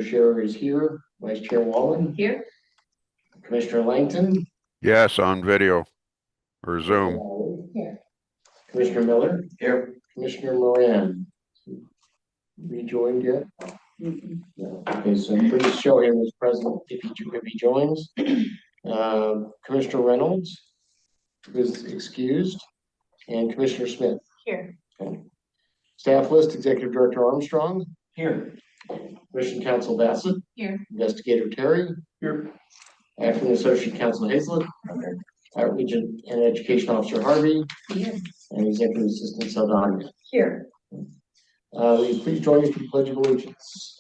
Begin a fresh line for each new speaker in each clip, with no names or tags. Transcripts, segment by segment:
Chair is here. Vice Chair Wallen.
Here.
Commissioner Langton.
Yes, on video or Zoom.
Here.
Commissioner Miller.
Here.
Commissioner Moran. Rejoined yet? No. Okay, so please show him as present if he joins. Commissioner Reynolds is excused, and Commissioner Smith.
Here.
Okay. Staff list: Executive Director Armstrong.
Here.
Commission Counsel Bassett.
Here.
Investigator Terry.
Here.
Acting Associate Counsel Hazlett. Outreach and Education Officer Harvey.
Here.
And Executive Assistant Saldana.
Here.
Will you please join me for the Pledge of Allegiance?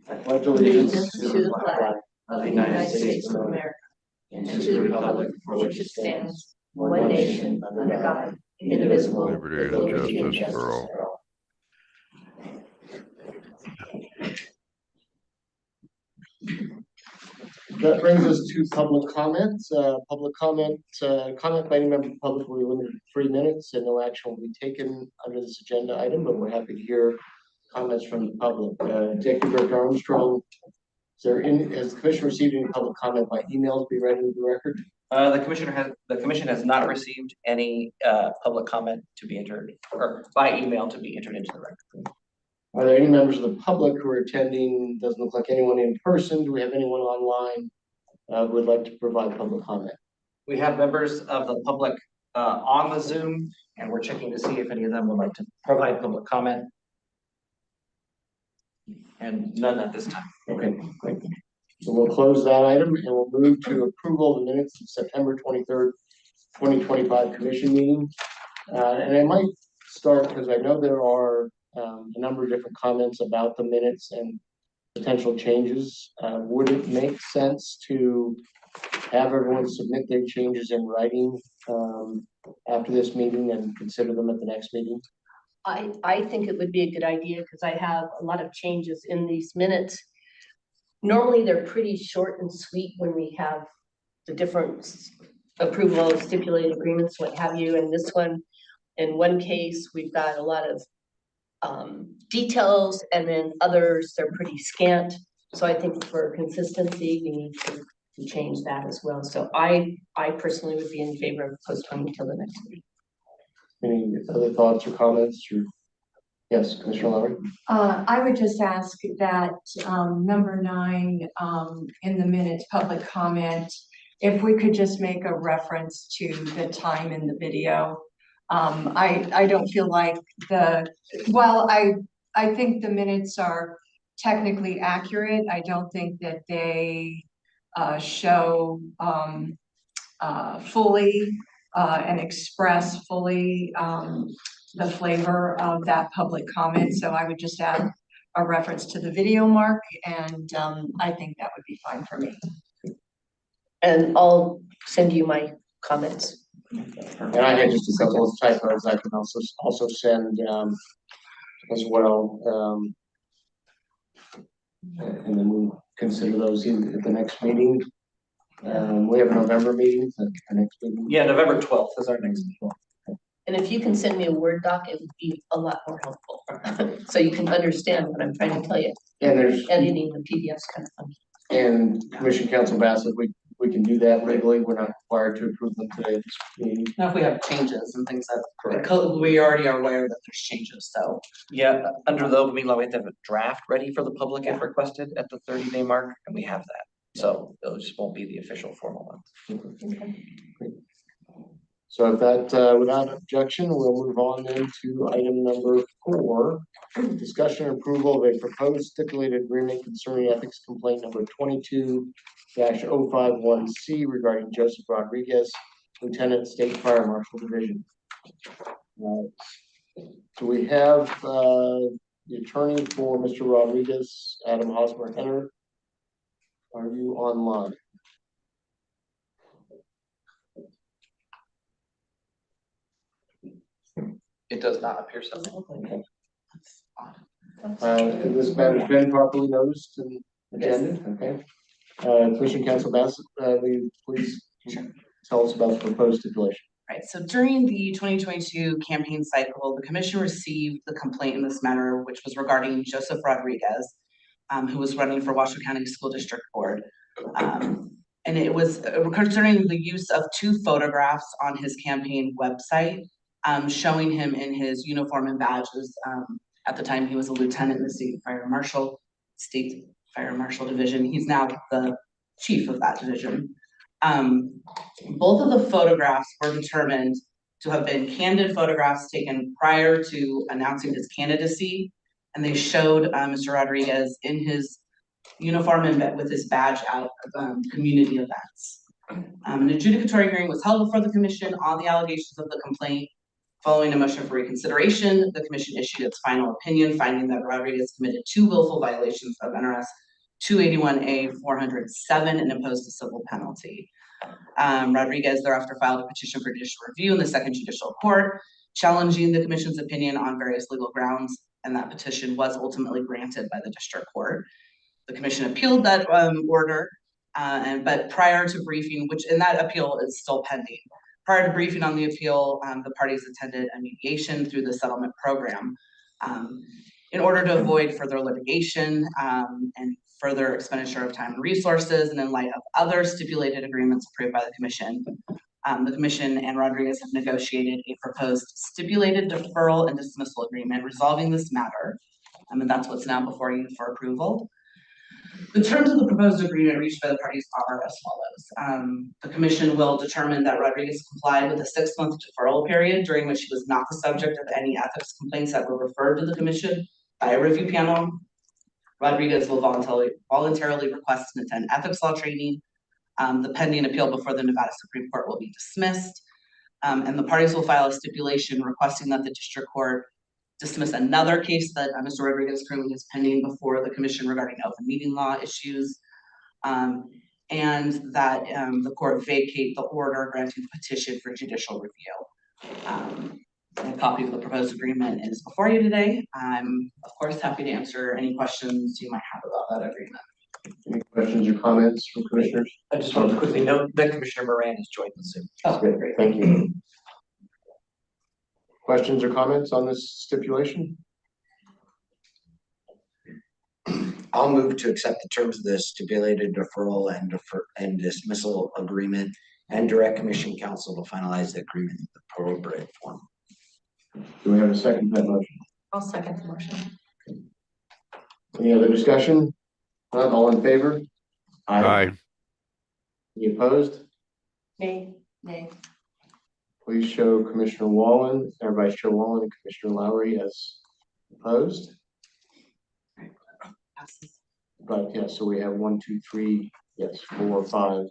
I pledge allegiance
To the flag of the United States of America and to the republic for which it stands, one nation, under God, indivisible,
Liberty and justice for all.
That brings us to public comments. Public comment by any member of the public will be limited to 3 minutes, and no action will be taken under this agenda item, but we're happy to hear comments from the public. Executive Director Armstrong, has the commission received any public comment by email to be read into the record?
The commission has not received any public comment to be entered or by email to be entered into the record.
Are there any members of the public who are attending? Doesn't look like anyone in person. Do we have anyone online who would like to provide public comment?
We have members of the public on the Zoom, and we're checking to see if any of them would like to provide public comment. And none at this time.
Okay, great. So we'll close that item and we'll move to approval of the minutes of September 23rd, 2025 commission meeting. And I might start because I know there are a number of different comments about the minutes and potential changes. Would it make sense to have everyone submit their changes in writing after this meeting and consider them at the next meeting?
I think it would be a good idea because I have a lot of changes in these minutes. Normally, they're pretty short and sweet when we have the different approval, stipulated agreements, what have you. And this one, in one case, we've got a lot of details, and then others, they're pretty scant. So I think for consistency, we need to change that as well. So I personally would be in favor of postponing until the next week.
Any other thoughts or comments? Yes, Commissioner Lowry.
I would just ask that number 9 in the minutes, public comment, if we could just make a reference to the time in the video. I don't feel like while I think the minutes are technically accurate, I don't think that they show fully and express fully the flavor of that public comment. So I would just add a reference to the video mark, and I think that would be fine for me.
And I'll send you my comments.
And I had just a couple of typos I can also send as well. And then we'll consider those at the next meeting. We have a November meeting, our next meeting.
Yeah, November 12th is our next meeting.
And if you can send me a Word doc, it would be a lot more helpful. So you can understand what I'm trying to tell you.
And there's
editing the PDFs kind of fun.
And Commission Counsel Bassett, we can do that legally. We're not required to approve them today at this meeting.
Now, if we have changes and things that
Correct.
we already are aware that there's changes, so.
Yeah, under the open meeting law, we have to have a draft ready for the public if requested at the 30-day mark, and we have that. So those just won't be the official formal ones.
So if that, without objection, we'll move on then to item number 4, discussion and approval of a proposed stipulated agreement concerning ethics complaint number 22-051C regarding Joseph Rodriguez, Lieutenant State Fire Marshal Division. Do we have the attorney for Mr. Rodriguez, Adam Hosmer-Henner? Are you online?
It does not appear so.
Okay. This matter has been properly noticed and agenda. Okay. Commission Counsel Bassett, will you please tell us about the proposed stipulation?
Right, so during the 2022 campaign cycle, the commission received the complaint in this matter, which was regarding Joseph Rodriguez, who was running for Washoe County School District Board. And it was concerning the use of 2 photographs on his campaign website, showing him in his uniform and badges. At the time, he was a lieutenant in the State Fire Marshal Division. He's now the chief of that division. Both of the photographs were determined to have been candid photographs taken prior to announcing his candidacy. And they showed Mr. Rodriguez in his uniform and with his badge out of community events. An adjudicatory hearing was held before the commission on the allegations of the complaint. Following a motion for reconsideration, the commission issued its final opinion, finding that Rodriguez committed 2 willful violations of NRS 281A 407 and imposed a civil penalty. Rodriguez thereafter filed a petition for judicial review in the Second Judicial Court, challenging the commission's opinion on various legal grounds, and that petition was ultimately granted by the district court. The commission appealed that order, but prior to briefing, and that appeal is still pending. Prior to briefing on the appeal, the parties attended a mediation through the settlement program in order to avoid further litigation and further expenditure of time and resources, and in light of other stipulated agreements approved by the commission. The commission and Rodriguez have negotiated a proposed stipulated deferral and dismissal agreement resolving this matter, and that's what's now before you for approval. The terms of the proposed agreement reached by the parties are as follows. The commission will determine that Rodriguez complied with a 6-month deferral period during which he was not the subject of any ethics complaints that were referred to the commission by a review panel. Rodriguez will voluntarily request and attend ethics law training. The pending appeal before the Nevada Supreme Court will be dismissed. And the parties will file a stipulation requesting that the district court dismiss another case that Mr. Rodriguez currently is pending before the commission regarding open meeting law issues. And that the court vacate the order granting the petition for judicial review. A copy of the proposed agreement is before you today. I'm, of course, happy to answer any questions you might have about that agreement.
Any questions or comments from commissioners?
I just wanted to quickly note that Commissioner Moran has joined the Zoom.
Oh,
Great, thank you. Questions or comments on this stipulation?
I'll move to accept the terms of the stipulated deferral and dismissal agreement and direct commission counsel to finalize the agreement in the appropriate form.
Do we have a second to that motion?
I'll second the motion.
Any other discussion? Not all in favor?
Aye.
Any opposed?
Nay.
Nay.
Please show Commissioner Wallen, or Vice Chair Wallen and Commissioner Lowry as opposed.
Passes.
But yeah, so we have 1, 2, 3, yes, 4, 5.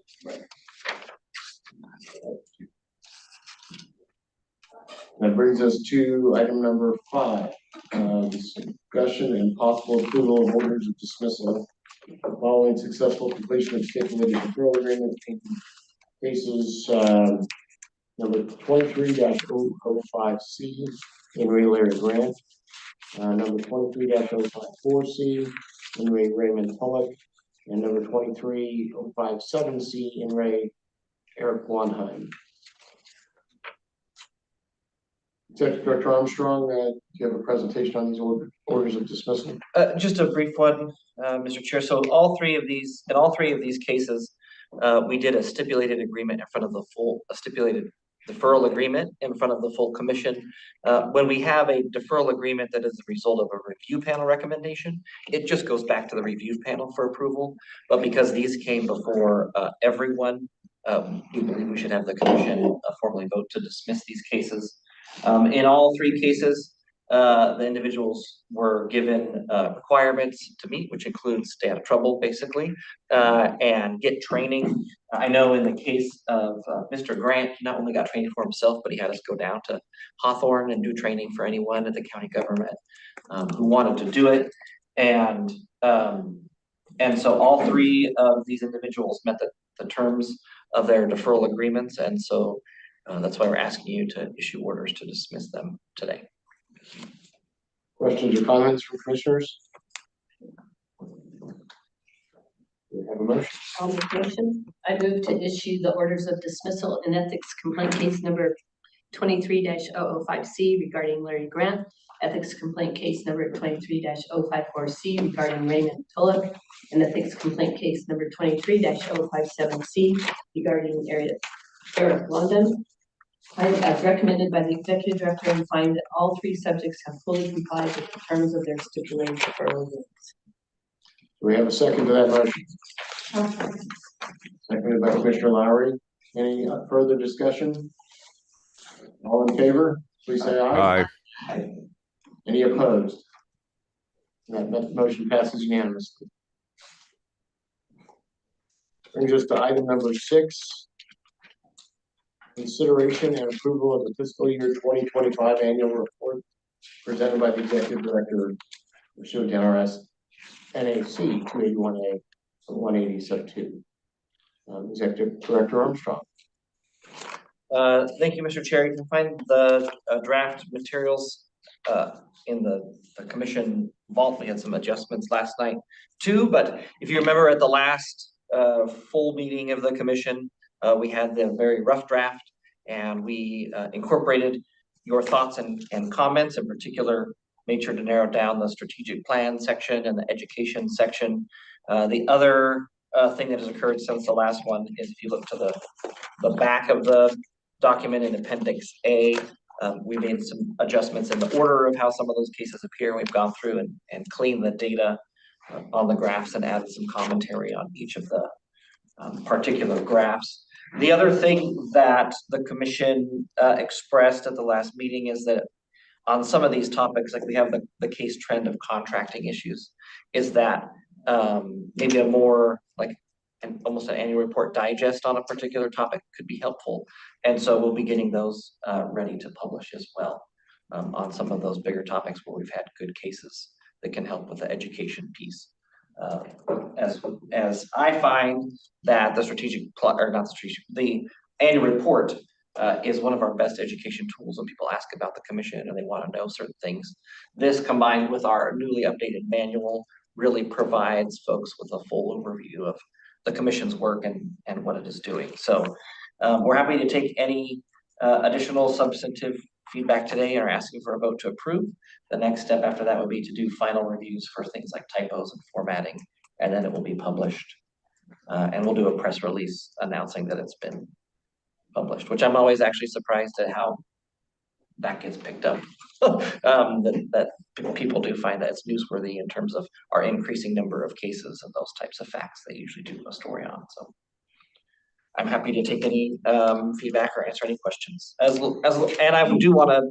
That brings us to item number 5, discussion and possible approval of orders of dismissal following successful completion of stipulated deferral agreement in cases number 23-005C in Ray Larry Grant, number 23-054C in Ray Raymond Pollock, and number 23-057C in Ray Eric Wanheim. Executive Director Armstrong, do you have a presentation on these orders of dismissal?
Just a brief one, Mr. Chair. So in all three of these cases, we did a stipulated agreement in front of a stipulated deferral agreement in front of the full commission. When we have a deferral agreement that is the result of a review panel recommendation, it just goes back to the review panel for approval. But because these came before everyone, we believe we should have the commission formally vote to dismiss these cases. In all three cases, the individuals were given requirements to meet, which includes stay out of trouble, basically, and get training. I know in the case of Mr. Grant, he not only got training for himself, but he had us go down to Hawthorne and do training for anyone at the county government who wanted to do it. And so all three of these individuals met the terms of their deferral agreements, and so that's why we're asking you to issue orders to dismiss them today.
Questions or comments from commissioners? Do we have a motion?
I'll make a motion. I move to issue the orders of dismissal in ethics complaint case number 23-005C regarding Larry Grant, ethics complaint case number 23-054C regarding Raymond Tulloch, and ethics complaint case number 23-057C regarding Eric London. As recommended by the executive director, and find that all three subjects have fully complied with the terms of their stipulated referral agreements.
Do we have a second to that motion? Seconded by Commissioner Lowry. Any further discussion? All in favor, please say aye.
Aye.
Any opposed? That motion passes unanimously. Brings us to item number 6. Consideration and approval of the fiscal year 2025 annual report presented by the executive director pursuant to NRS NAC 281A 180 sub 2. Executive Director Armstrong.
Thank you, Mr. Chair. You can find the draft materials in the commission vault. We had some adjustments last night too, but if you remember at the last full meeting of the commission, we had the very rough draft, and we incorporated your thoughts and comments. In particular, made sure to narrow down the strategic plan section and the education section. The other thing that has occurred since the last one is, if you look to the back of the document in Appendix A, we made some adjustments in the order of how some of those cases appear. We've gone through and cleaned the data on the graphs and added some commentary on each of the particular graphs. The other thing that the commission expressed at the last meeting is that on some of these topics, like we have the case trend of contracting issues, is that maybe a more like almost an annual report digest on a particular topic could be helpful. And so we'll be getting those ready to publish as well on some of those bigger topics where we've had good cases that can help with the education piece. As I find that the annual report is one of our best education tools when people ask about the commission and they want to know certain things. This, combined with our newly updated manual, really provides folks with a full overview of the commission's work and what it is doing. So we're happy to take any additional substantive feedback today and are asking for a vote to approve. The next step after that would be to do final reviews for things like typos and formatting, and then it will be published. And we'll do a press release announcing that it's been published, which I'm always actually surprised at how that gets picked up. that people do find that it's newsworthy in terms of our increasing number of cases and those types of facts they usually do a story on. So I'm happy to take any feedback or answer any questions. And I do want to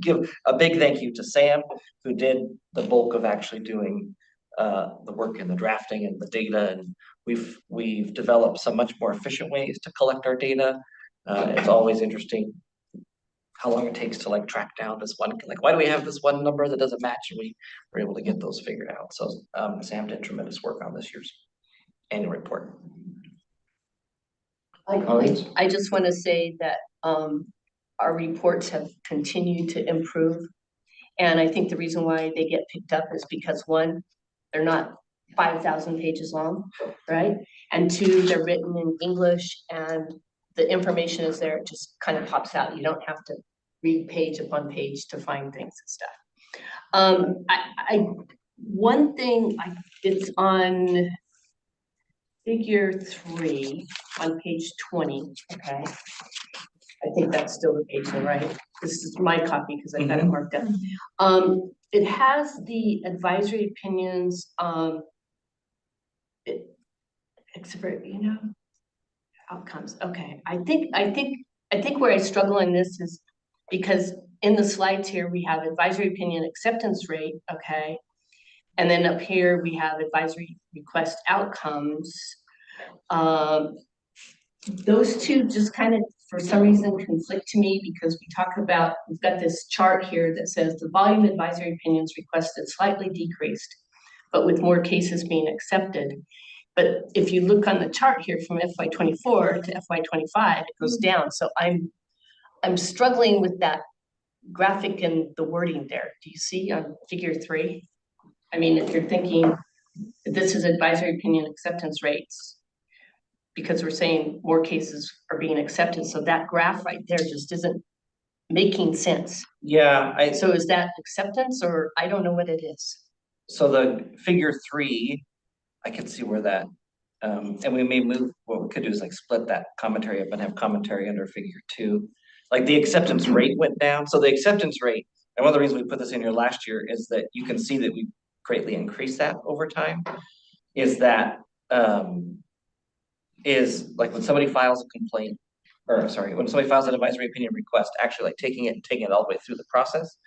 give a big thank you to Sam, who did the bulk of actually doing the work in the drafting and the data. And we've developed some much more efficient ways to collect our data. It's always interesting how long it takes to like track down this one, like why do we have this one number that doesn't match, and we were able to get those figured out. So Sam did tremendous work on this year's annual report.
I just want to say that our reports have continued to improve, and I think the reason why they get picked up is because, one, they're not 5,000 pages long, right? And two, they're written in English, and the information is there. It just kind of pops out. You don't have to read page upon page to find things and stuff. One thing, it's on figure 3 on page 20. Okay, I think that's still the page, right? This is my copy because I've got it marked up. It has the advisory opinions. Except for, outcomes. Okay, I think where I struggle in this is because in the slides here we have advisory opinion acceptance rate, okay, and then up here we have advisory request outcomes. Those two just kind of for some reason conflict to me, because we've got this chart here that says the volume of advisory opinions requested slightly decreased, but with more cases being accepted. But if you look on the chart here from FY24 to FY25, it goes down. So I'm struggling with that graphic and the wording there. Do you see on figure 3? I mean, if you're thinking this is advisory opinion acceptance rates, because we're saying more cases are being accepted. So that graph right there just isn't making sense.
Yeah,
So is that acceptance or I don't know what it is?
so the figure 3, I can see where that, and we may move, what we could do is like split that commentary up and have commentary under figure 2. Like the acceptance rate went down, so the acceptance rate, and one of the reasons we put this in here last year is that you can see that we greatly increased that over time. Is that, is like when somebody files a complaint, or sorry, when somebody files an advisory opinion request, actually like taking it and taking it all the way through the process.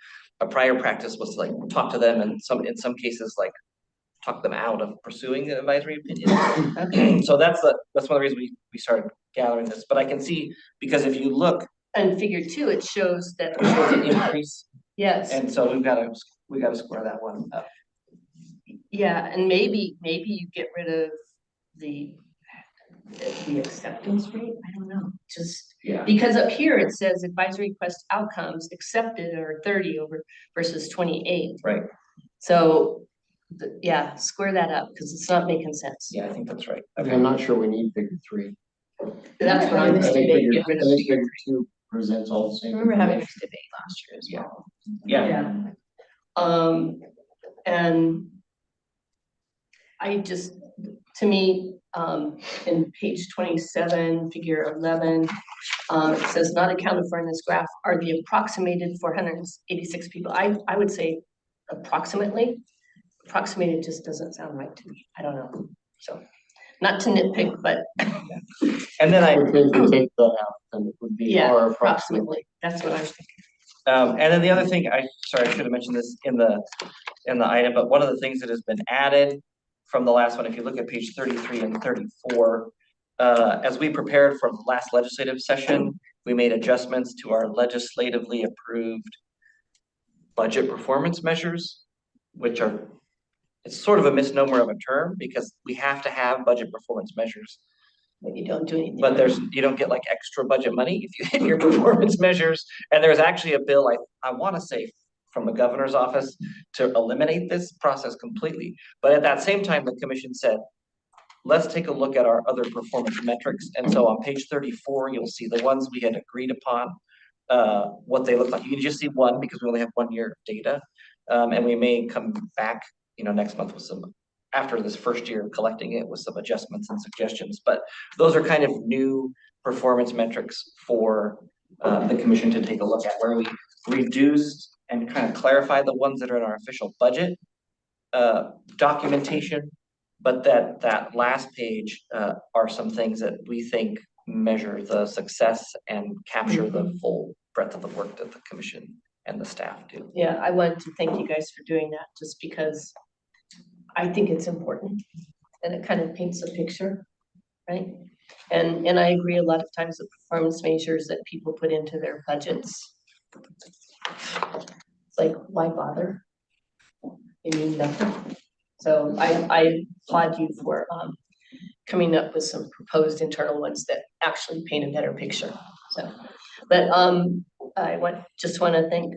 A prior practice was to like talk to them and in some cases like talk them out of pursuing an advisory opinion.
Okay,
So that's one of the reasons we started gathering this, but I can see, because if you look,
and figure 2, it shows that,
it shows an increase,
yes,
and so we gotta square that one up.
yeah, and maybe you get rid of the acceptance rate, I don't know, just.
Yeah.
Because up here it says advisory request outcomes accepted are 30 over versus 28.
Right,
So, yeah, square that up because it's not making sense.
yeah, I think that's right.
I'm not sure we need figure 3.
That's what
I
I'm
think
thinking.
figure,
Get rid
I
of
think
figure
figure 2 presents all the same.
We were having
information.
this debate last year as
Yeah.
well.
Yeah,
And I just, to me, in page 27, figure 11, it says not accounted for in this graph are the approximated 486 people. I would say approximately. Approximated just doesn't sound right to me. I don't know. So, not to nitpick, but
and then
If we take that out, then it would be
yeah,
or
approximately. That's what I was thinking.
and then the other thing, sorry, I should have mentioned this in the item, but one of the things that has been added from the last one, if you look at page 33 and 34, as we prepared for the last legislative session, we made adjustments to our legislatively approved budget performance measures, which are, it's sort of a misnomer of a term because we have to have budget performance measures.
But you don't do anything.
But you don't get like extra budget money if you hit your performance measures. And there's actually a bill, I want to say from the governor's office to eliminate this process completely. But at that same time, the commission said, let's take a look at our other performance metrics. And so on page 34, you'll see the ones we had agreed upon, what they look like. You can just see one because we only have 1 year of data. And we may come back, next month with some, after this first year of collecting it, with some adjustments and suggestions. But those are kind of new performance metrics for the commission to take a look at, where we reduced and kind of clarified the ones that are in our official budget documentation. But that last page are some things that we think measure the success and capture the full breadth of the work that the commission and the staff do.
Yeah, I wanted to thank you guys for doing that, just because I think it's important and it kind of paints a picture, right? And I agree, a lot of times the performance measures that people put into their budgets, it's like, why bother? You mean nothing. So I applaud you for coming up with some proposed internal ones that actually paint a better picture. So, but I just want to thank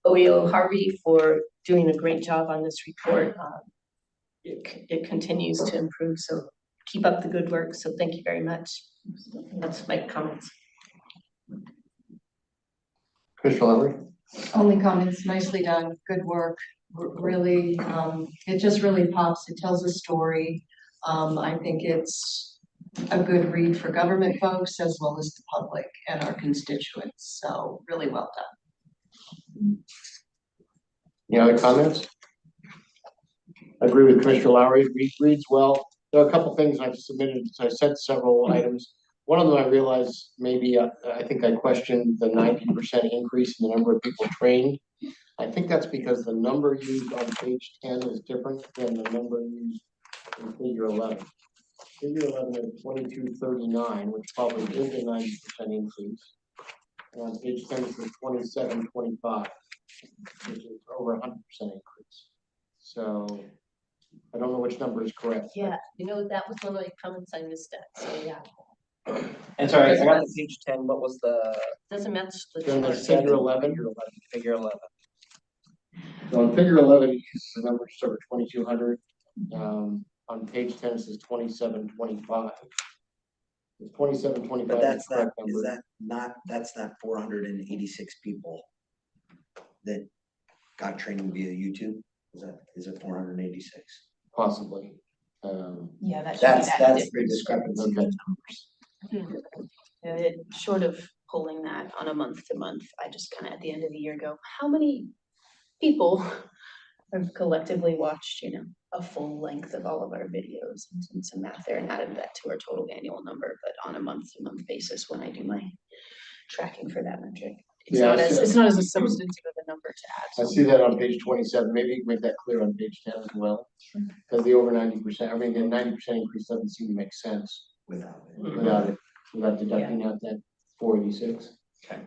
OEO Harvey for doing a great job on this report. It continues to improve, so keep up the good work. So thank you very much. That's my comments.
Commissioner Lowry?
Only comments, nicely done, good work, really, it just really pops, it tells a story. I think it's a good read for government folks as well as the public and our constituents, so really well done.
Any other comments? I agree with Commissioner Lowry, reads well. There are a couple things I've submitted, I sent several items. One of them I realized maybe, I think I questioned the 90% increase in the number of people trained. I think that's because the number used on page 10 is different than the number used in figure 11. Figure 11 is 2239, which probably is a 90% increase. And on page 10 is 2725, which is over 100% increase. So I don't know which number is correct.
Yeah, that was one of the comments I missed at, so yeah.
And sorry, I got the page 10, what was the?
Doesn't match the.
Then there's figure 11.
Figure 11.
So on figure 11, it uses the number just over 2200. On page 10, it says 2725. It's 27-25.
But that's that,
correct
is
number.
that not, that's not 486 people that got training via YouTube? Is it 486?
Possibly.
Yeah, that should be that
That's the
difference.
discrepancy.
Okay.
Short of pulling that on a month to month, I just kind of at the end of the year go, how many people have collectively watched, a full length of all of our videos and done some math there and added that to our total annual number, but on a month to month basis when I do my tracking for that metric. It's
Yeah,
not
I
as,
see.
it's not as a substantive of a number to
I
add.
see that on page 27. Maybe you can make that clear on page 10 as well. Because the over 90%, I mean, the 90% increase doesn't seem to make sense
Without it.
without deducting out that 486.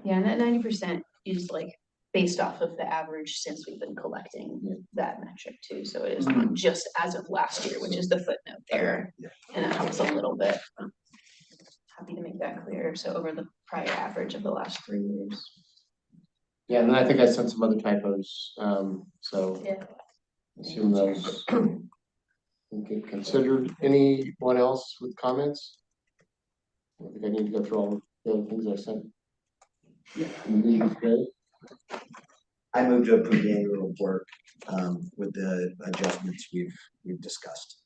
Yeah, and that 90% is like based off of the average since we've been collecting that metric too. So it is not just as of last year, which is the footnote there.
Yeah.
And it helps a little bit. Happy to make that clear. So over the prior average of the last 3 years.
Yeah, and then I think I sent some other typos, so
Yeah.
assume those will get considered. Anyone else with comments? I think I need to go through all the other things I sent. Okay.
I move to approve the annual report, with the adjustments we've discussed.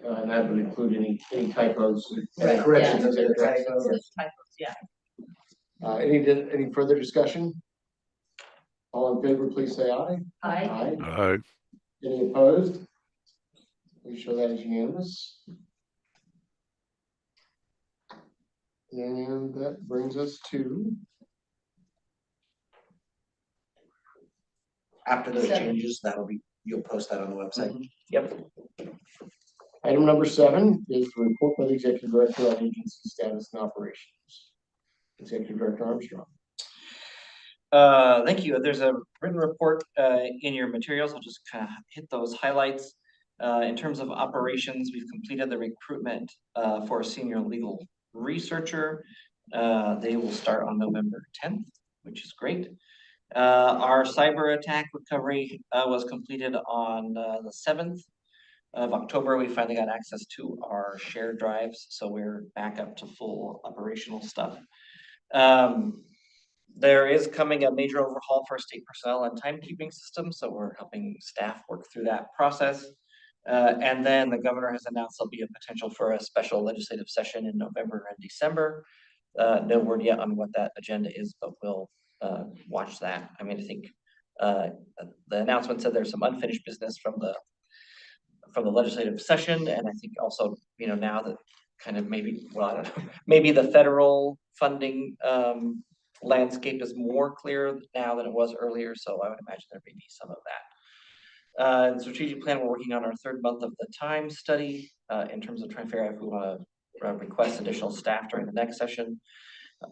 And that would include any typos,
Right,
any corrections.
yeah.
Is that correct?
Those typos, yeah.
Any further discussion? All in favor, please say aye.
Aye.
Any opposed? We show that as unanimous. And that brings us to
After those
7.
changes, you'll post that on the website.
Yep.
item number 7 is the report by the executive director on agency status and operations. Executive Director Armstrong.
Thank you. There's a written report in your materials. I'll just kind of hit those highlights. In terms of operations, we've completed the recruitment for a senior legal researcher. They will start on November 10th, which is great. Our cyber attack recovery was completed on the 7th of October. We finally got access to our shared drives, so we're back up to full operational stuff. There is coming a major overhaul for state personnel and timekeeping system, so we're helping staff work through that process. And then the governor has announced there'll be a potential for a special legislative session in November and December. No word yet on what that agenda is, but we'll watch that. I mean, I think the announcement said there's some unfinished business from the legislative session, and I think also, now that kind of maybe, well, I don't know, maybe the federal funding landscape is more clear now than it was earlier, so I would imagine there may be some of that. The strategic plan, we're working on our 3rd month of the time study in terms of trying to figure out if we want to request additional staff during the next session.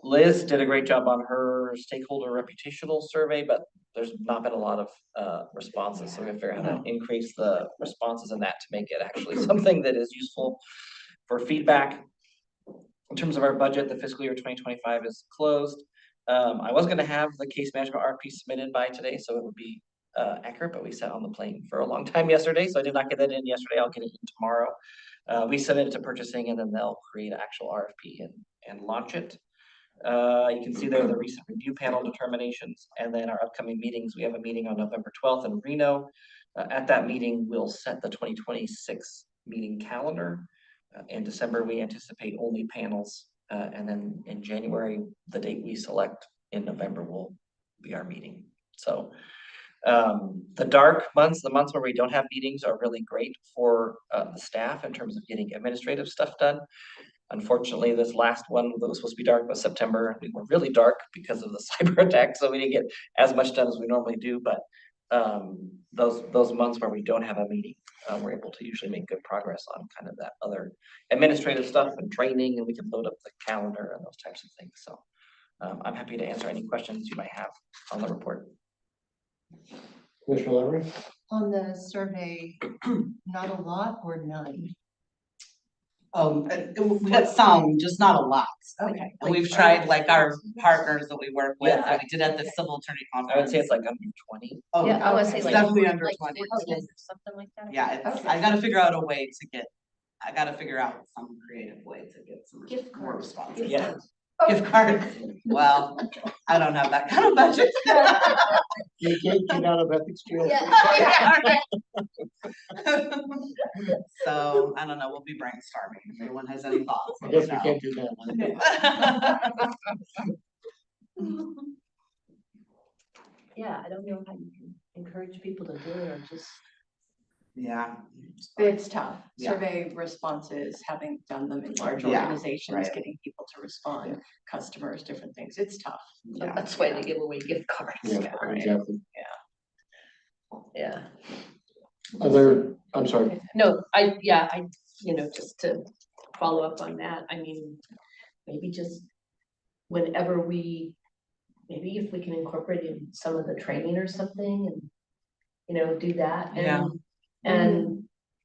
Liz did a great job on her stakeholder reputational survey, but there's not been a lot of responses, so we have to figure out how to increase the responses in that to make it actually something that is useful for feedback. In terms of our budget, the fiscal year 2025 is closed. I was going to have the case management RFP submitted by today, so it would be accurate, but we sat on the plane for a long time yesterday, so I did not get that in yesterday. I'll get it in tomorrow. We submit it to purchasing, and then they'll create an actual RFP and launch it. You can see there the recent review panel determinations, and then our upcoming meetings. We have a meeting on November 12th in Reno. At that meeting, we'll set the 2026 meeting calendar. In December, we anticipate only panels, and then in January, the date we select in November will be our meeting. So the dark months, the months where we don't have meetings, are really great for the staff in terms of getting administrative stuff done. Unfortunately, this last one that was supposed to be dark was September, and we were really dark because of the cyber attack, so we didn't get as much done as we normally do. But those months where we don't have a meeting, we're able to usually make good progress on kind of that other administrative stuff and training, and we can load up the calendar and those types of things. So I'm happy to answer any questions you might have on the report.
Commissioner Levering?
On the survey, not a lot or none?
We got some, just not a lot.
Okay.
And we've tried, like, our partners that we work with, that we did at the civil attorney
I would
conference.
say it's like under 20.
Oh,
Yeah, I would say
it's
like
definitely under
like
20.
15 or something like that.
Yeah,
Okay.
I gotta figure out a way to get I gotta figure out some creative way to get some
Gift
more
cards.
responses.
Gift
Yeah,
cards.
gift cards. Well, I don't have that kind of budget.
You can't get out of ethics jail.
So, I don't know, we'll be brainstorming, if anyone has any thoughts.
I
let me
guess we
know.
can't do that.
Yeah, I don't know how you can encourage people to do it or just,
Yeah.
It's tough.
Yeah.
Survey responses, having done them in large
Yeah,
organizations,
right.
getting people to respond, customers, different things. It's tough.
Yeah.
that's why they give away gift cards.
Yeah,
right.
exactly.
Yeah.
I'm sorry.
No, just to follow up on that, I mean, maybe just whenever maybe if we can incorporate in some of the training or something and, do that.
Yeah.
And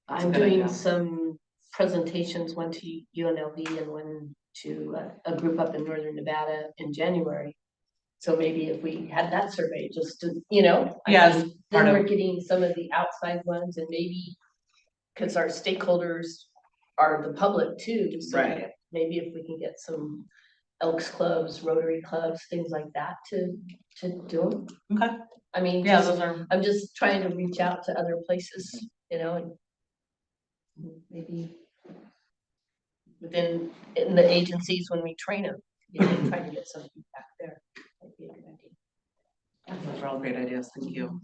That's a
I'm
good
doing
idea.
some presentations, one to UNLV and one to a group up in Northern Nevada in January. So maybe if we had that survey, just to, I
Yeah,
mean,
part
then
of-
we're getting some of the outside ones and maybe, because our stakeholders are the public too, so
Right.
maybe if we can get some Elks clubs, Rotary clubs, things like that to do them.
Okay,
I mean,
yeah,
just-
those are,
I'm just trying to reach out to other places, and maybe in the agencies when we train them, try to get some feedback there. That'd be a good idea.
those are all great ideas, thank you.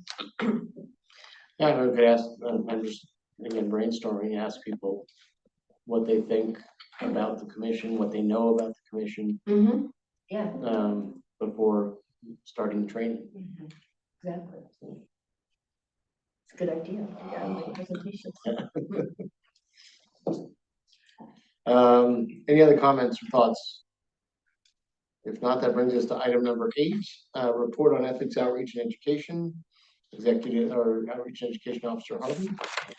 Yeah, I could ask, I'm just, again, brainstorming, ask people what they think about the commission, what they know about the commission,
Mm-hmm. Yeah.
before starting training.
Exactly. It's a good idea. Yeah, make presentations.
Any other comments or thoughts? If not, that brings us to item number 8, report on ethics outreach and education. Executive or Outreach and Education Officer Harvey,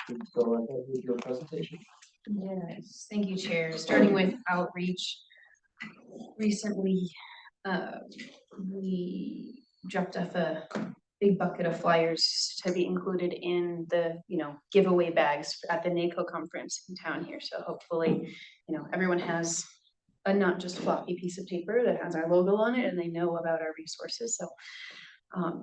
please go ahead with your presentation.
Yes, thank you, Chair. Starting with outreach. Recently, we dropped off a big bucket of flyers to be included in the, giveaway bags at the NACO conference in town here. So hopefully, everyone has a not just floppy piece of paper that has our logo on it and they know about our resources. So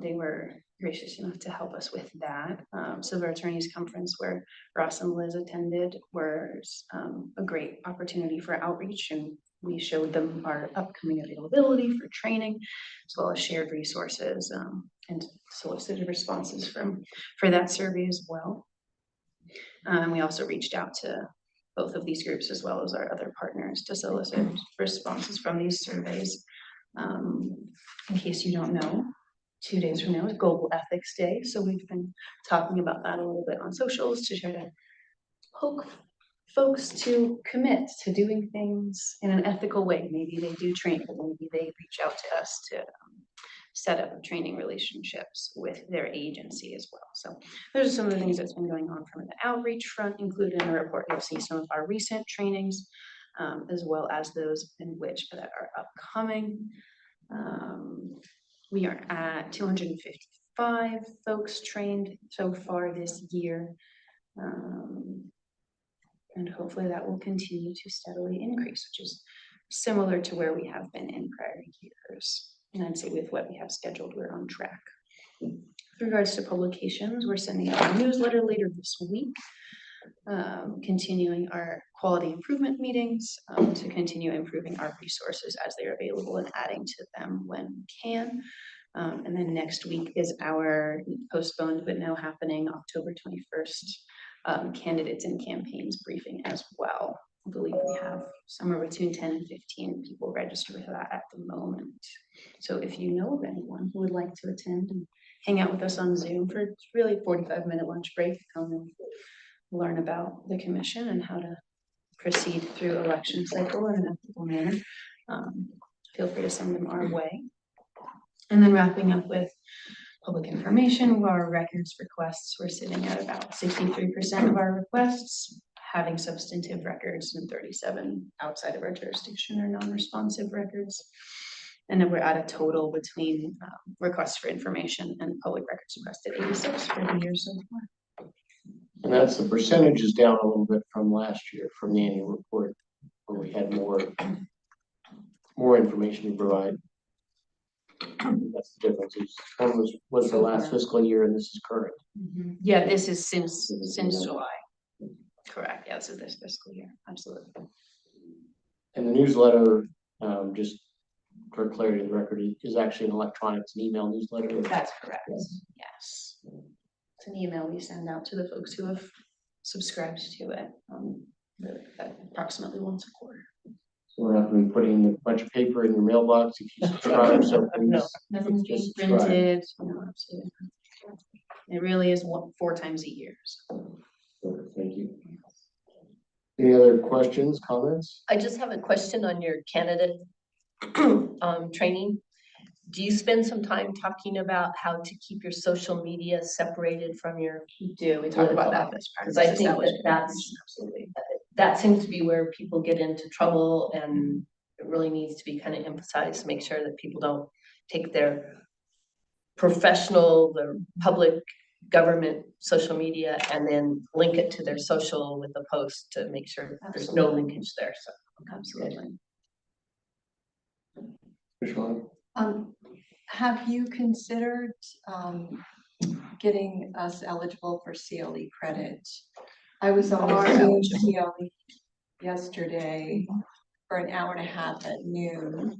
they were gracious enough to help us with that. Silver Attorneys Conference, where Ross and Liz attended, was a great opportunity for outreach, and we showed them our upcoming availability for training, as well as shared resources and solicited responses for that survey as well. We also reached out to both of these groups as well as our other partners to solicit responses from these surveys. In case you don't know, 2 days from now is Global Ethics Day, so we've been talking about that a little bit on socials to try to poke folks to commit to doing things in an ethical way. Maybe they do training, maybe they reach out to us to set up training relationships with their agency as well. So those are some of the things that's been going on from the outreach front. Included in the report, you'll see some of our recent trainings, as well as those in which that are upcoming. We are at 255 folks trained so far this year. And hopefully that will continue to steadily increase, which is similar to where we have been in prior years. And I'd say with what we have scheduled, we're on track. With regards to publications, we're sending out a newsletter later this week, continuing our quality improvement meetings to continue improving our resources as they're available and adding to them when we can. And then next week is our postponed but now happening October 21st candidates and campaigns briefing as well. I believe we have somewhere between 10 and 15 people registered with that at the moment. So if you know of anyone who would like to attend and hang out with us on Zoom for really 45-minute lunch break, come and learn about the commission and how to proceed through election cycle in an ethical manner, feel free to send them our way. And then wrapping up with public information, our records requests, we're sitting at about 63% of our requests having substantive records and 37 outside of our jurisdiction or non-responsive records. And then we're at a total between requests for information and public records requested 86 for the year so far.
And that's the percentage is down a little bit from last year, from the annual report, where we had more information to provide. That's the difference. One was the last fiscal year and this is current.
Yeah, this is since July. Correct, yeah, this is this fiscal year, absolutely.
And the newsletter, just for clarity of the record, is actually an electronic, it's an email newsletter.
That's correct, yes. It's an email we send out to the folks who have subscribed to it, approximately once a quarter.
So we're not going to be putting a bunch of paper in your mailbox if you subscribe, so
No,
please.
nothing's being
just subscribe.
printed, no, absolutely. It really is 4 times a year, so.
Thank you. Any other questions, comments?
I just have a question on your candidate training. Do you spend some time talking about how to keep your social media separated from your?
We do, we talk about that as part of.
Because I think
establishment.
that's,
Absolutely.
that seems to be where people get into trouble, and it really needs to be kind of emphasized to make sure that people don't take their professional, their public government social media and then link it to their social with a post to make sure there's no linkage there, so.
Absolutely.
Sean?
Have you considered, getting us eligible for CLE credit? I was on Zoom CLE yesterday for an hour and a half at noon.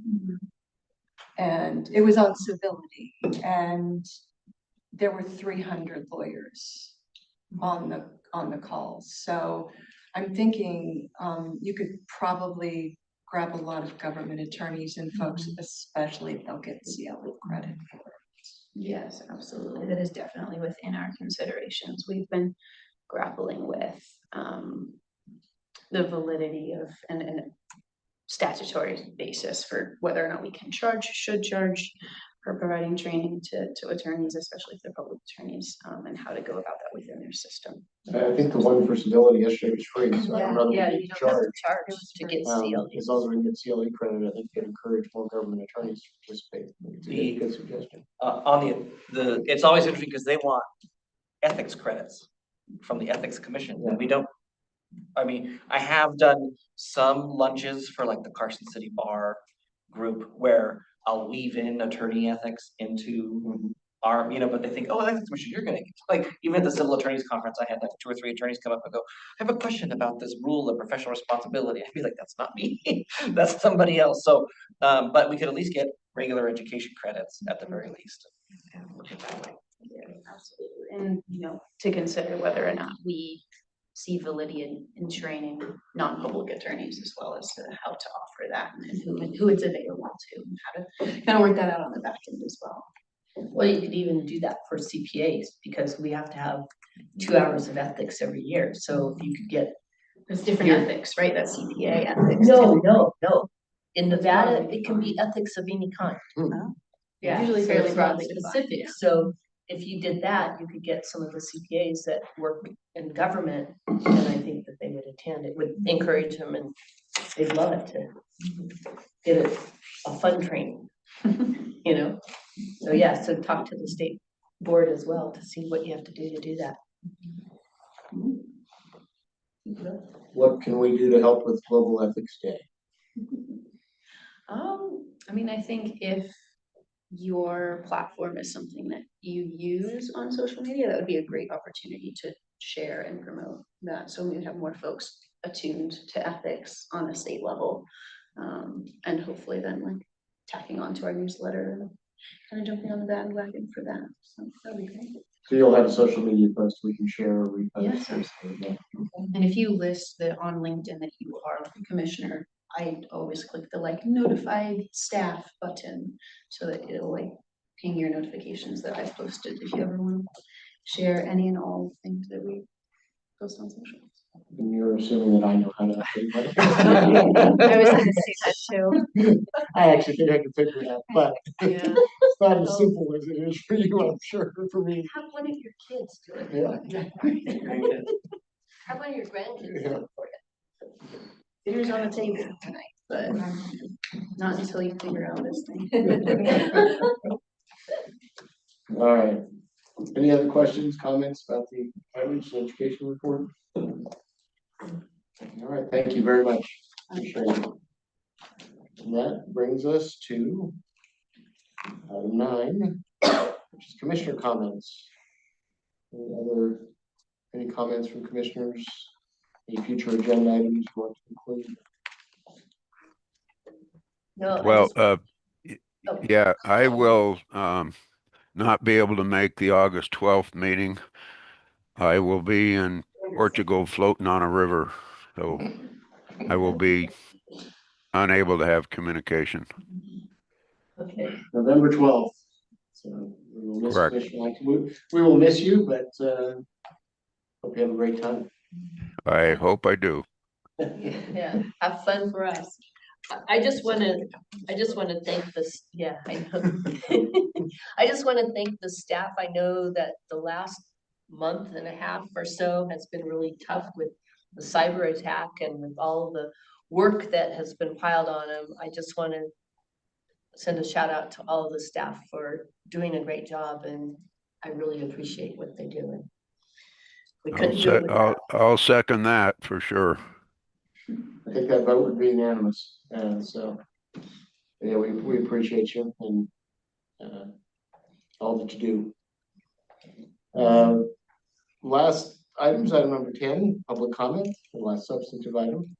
And it was on civility, and there were 300 lawyers on the calls. So I'm thinking, you could probably grab a lot of government attorneys and folks, especially if they'll get CLE credit.
Yes, absolutely. That is definitely within our considerations. We've been grappling with the validity of and statutory basis for whether or not we can charge, should charge for providing training to attorneys, especially if they're public attorneys, and how to go about that within their system.
I think the one for civility yesterday was free, so I don't know that
Yeah,
we
you
need to
don't have
charge.
to charge to get CLE.
As long as we can get CLE credit, I think it encourage more government attorneys to participate. It's a good suggestion.
On the, it's always interesting because they want ethics credits from the Ethics Commission, and we don't. I mean, I have done some lunches for like the Carson City Bar group where I'll weave in attorney ethics into our, but they think, oh, Ethics Commission, you're gonna, like, even at the Civil Attorneys Conference, I had like 2 or 3 attorneys come up and go, I have a question about this rule of professional responsibility. I'd be like, that's not me, that's somebody else. So, but we could at least get regular education credits at the very least.
Yeah, absolutely. And, to consider whether or not we see validity in training non-public attorneys as well as to how to offer that and who it's available to and how to kind of work that out on the back end as well.
Well, you could even do that for CPAs because we have to have 2 hours of ethics every year. So if you could get.
There's different ethics, right? That's CPA ethics.
No. In Nevada, it can be ethics of any kind. Yeah,
Usually
so
fairly
it's not
broadly defined,
specific.
yeah.
So if you did that, you could get some of the CPAs that work in government, and I think that they would attend. It would encourage them, and they'd love it to get a fun training. So yeah, so talk to the state board as well to see what you have to do that.
What can we do to help with Global Ethics Day?
I think if your platform is something that you use on social media, that would be a great opportunity to share and promote that. So we would have more folks attuned to ethics on a state level. And hopefully then like tacking onto our newsletter and kind of jumping on the bandwagon for that. So that'd be great.
So you'll have a social media post we can share or repost.
Yes, absolutely. And if you list on LinkedIn that you are a commissioner, I always click the notified staff button so that it'll ping your notifications that I've posted if you ever want to share any and all things that we post on social.
And you're assuming that I know how to update my.
I was gonna say that too.
I actually think I can figure it out, but
Yeah.
it's not as simple as it is for you, I'm sure, for me.
Have one of your kids do it.
Yeah.
Have one of your grandkids do it for you.
Dinner's on the table tonight, but not until you figure out this thing.
All right, Any other questions, comments about the outreach and education report? All right, thank you very much. Appreciate it. And that brings us to item 9, which is commissioner comments. Any comments from commissioners? Any future agenda items you want to include?
No, I
Well,
just- oh,
yeah, I will not be able to make the August 12th meeting. I will be in Portugal floating on a river, so I will be unable to have communication.
Okay,
November 12th. So we will miss
Correct.
Commissioner Lang. We will miss you, but hope you have a great time.
I hope I do.
yeah, have fun for us. I just wanna thank this, yeah, I know. I just wanna thank the staff. I know that the last month and a half or so has been really tough with the cyber attack and with all the work that has been piled on them. I just wanna send a shout out to all of the staff for doing a great job, and I really appreciate what they're doing. We couldn't do it without.
I'll second that for sure.
I think that vote would be unanimous, and so, yeah, we appreciate you and all that you do. Last items, item number 10, public comment, the last substantive item.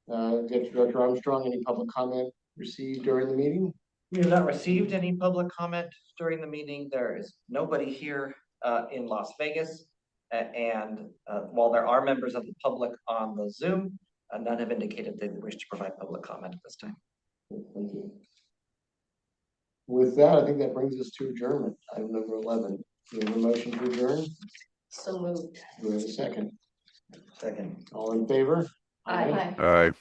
Deputy Director Armstrong, any public comment received during the meeting?
We have not received any public comment during the meeting. There is nobody here in Las Vegas. And while there are members of the public on the Zoom, none have indicated they wish to provide public comment at this time.
Thank you. With that, I think that brings us to adjournment, item number 11. Do we have a motion to adjourn?
So moved.
Do we have a second?
Second.
All in favor?
Aye.
Aye.